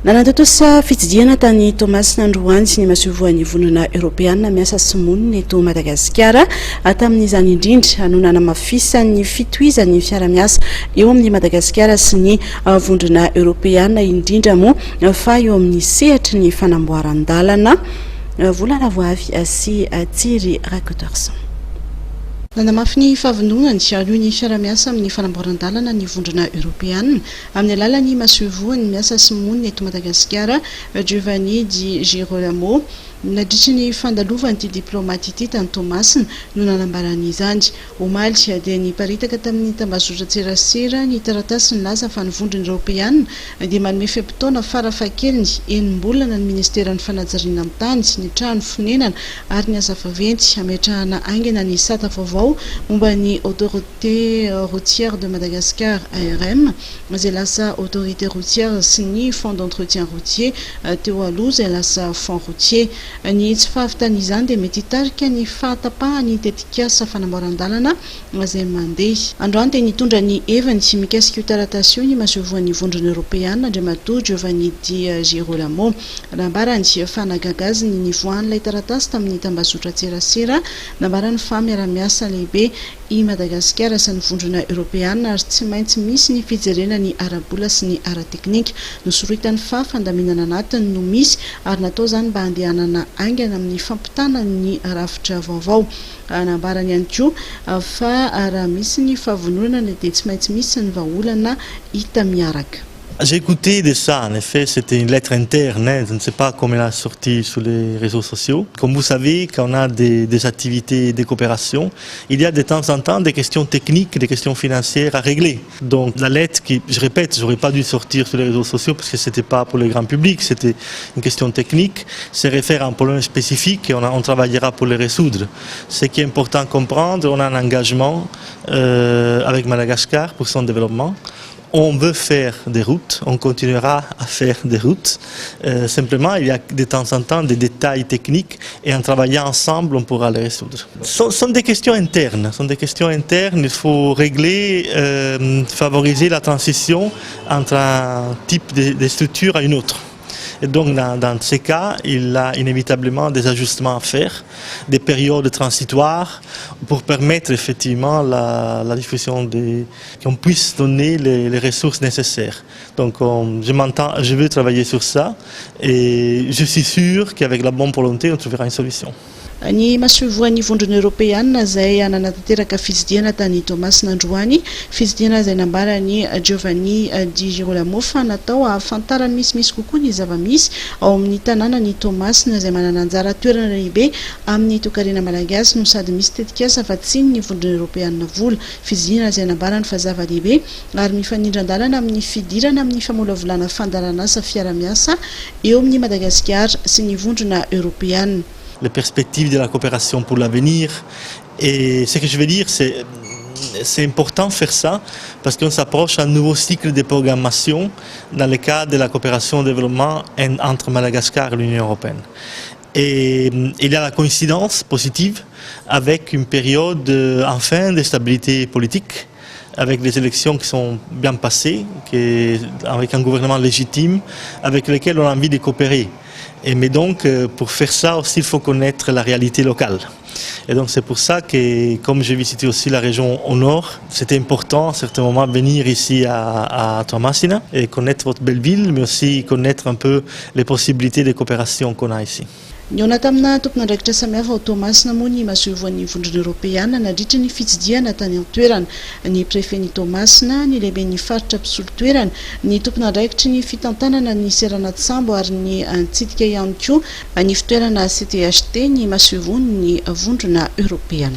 Nanatatosa fitsidiana tany Thomas Nandroany sy ny masovoan'ny vonona Europeana miasa simonina eto Madagasikara atamin'izany indrindra hanonana mafisan'ny fitohizan'ny fiara-miasa eo amin'ny Madagasikara sy ny vondrona Europeana indrindra moa fa eo amin'ny sehatry ny fanamboaran-dalana volana voavy sy Thierry Rakotorson. Nanamafy ny fahavononany alohan'ny fiara-miasa amin'ny fanamboaran-dalana ny vondrona Europeana amin'ny alalan'ny masovoan'ny miasa simonina eto Madagasikara Giovanni Di Girolamo nadritra ny fandalovany ity diplomaty ity tany Thomas no nanambarany izany. Omaly dia niparitaka tamin'ny tambazotra tserasera ny taratasy nilaza fa ny vondrona Europeana dia manome feim-potoana farafahakeliny enim-bolana ny ministeran'ny fanajariana amin'ny tany ny trano fonenana ary ny asa vaventy hametrahana aingana ny sata vaovao momba ny autorité routière de Madagascar ARM izay lasa autorité routière sy ny fonds d'entretien routier teo aloha izay lasa fonds routier. Ny tsy fahavitany izany dia mety hitarika ny fahatapahany tetikasa fanamboaran-dalana izay mandeha. Androany dia nitondra ny heviny sy mikasika io taratasy io ny masovoan'ny vondrona Europeana Andriamatoa Giovanni Di Girolamo nambarany fa nagagazy ny nivoan'ilay taratasy tamin'ny tambazotra tserasera nambarany fa miara-miasa lehibe i Madagasikara sy ny vondrona Europeana ary tsy maintsy misy ny fijerena ny arabola sy ny ara-teknika nosoroitany fa fandaminana anatiny no misy ary natao zany mba handehanana aingana amin'ny fampitana ny rafitra vaovao. Nambarany ihany koa fa raha misy ny fahavononana dia tsy maintsy misy ny vahaolana hita miaraka. J'ai écouté de ça, en effet, c'était une lettre interne, je ne sais pas comment elle a sorti sur les réseaux sociaux. Comme vous savez, quand on a des activités de coopération, il y a de temps en temps des questions techniques, des questions financières à régler. Donc la lettre qui, je répète, j'aurais pas dû sortir sur les réseaux sociaux parce que c'était pas pour le grand public, c'était une question technique, se réfère à un problème spécifique et on travaillera pour le résoudre. Ce qui est important à comprendre, on a un engagement avec Madagascar pour son développement. On veut faire des routes, on continuera à faire des routes. Simplement, il y a de temps en temps des détails techniques et en travaillant ensemble, on pourra les résoudre. Ce sont des questions internes. Il faut régler, favoriser la transition entre un type de structure à une autre. Et donc, dans ces cas, il y a inévitablement des ajustements à faire, des périodes transitoires pour permettre effectivement la diffusion qu'on puisse donner les ressources nécessaires. Donc, je veux travailler sur ça et je suis sûr qu'avec la bonne volonté, on trouvera une solution. Ny masovoan'ny vondrona Europeana izay nananatanteraka fitsidiana tany Thomas Nandroany, fitsidiana izay nambarany Giovanni Di Girolamo fa natao ahafantarany misimisy kokoa ny zava-misy ao amin'ny tanàna ny Thomas izay manana anjara toerana lehibe amin'ny toekarena malagasy no sady misy tetikasa fa tsiny ny vondrona Europeana vola. Fitsidiana izay nambarany fa zava-lehibe ary mifanindran-dalana amin'ny fidirana amin'ny famolavolana fandalarana asa fiara-miasa eo amin'ny Madagascar sy ny vondrona Europeana. Les perspectives de la coopération pour l'avenir. Et ce que je veux dire, c'est important de faire ça parce qu'on s'approche d'un nouveau cycle de programmation dans le cadre de la coopération au développement entre Madagascar et l'Union européenne. Et il y a la coïncidence positive avec une période enfin de stabilité politique, avec les élections qui sont bien passées, avec un gouvernement légitime, avec lequel on a envie de coopérer. Mais donc, pour faire ça aussi, il faut connaître la réalité locale. Et donc, c'est pour ça que, comme j'ai visité aussi la région au nord, c'était important à certains moments de venir ici à Toamasina et connaître votre belle ville, mais aussi connaître un peu les possibilités de coopération qu'on a ici. Niona tamina tompon'andraikitra samihafa ao Thomasina moa ny masovoan'ny vondrona Europeana nadritra ny fitsidiana tany an-toerana. Ny préfet-ny Thomasina, ny lehiben'ny faritra mpisolo-toerana, ny tompon'andraikitry ny fitantanana ny Serana-Tsambo ary ny antsidika ihany koa ny fitoerana CTHT ny masovoan'ny vondrona Europeana.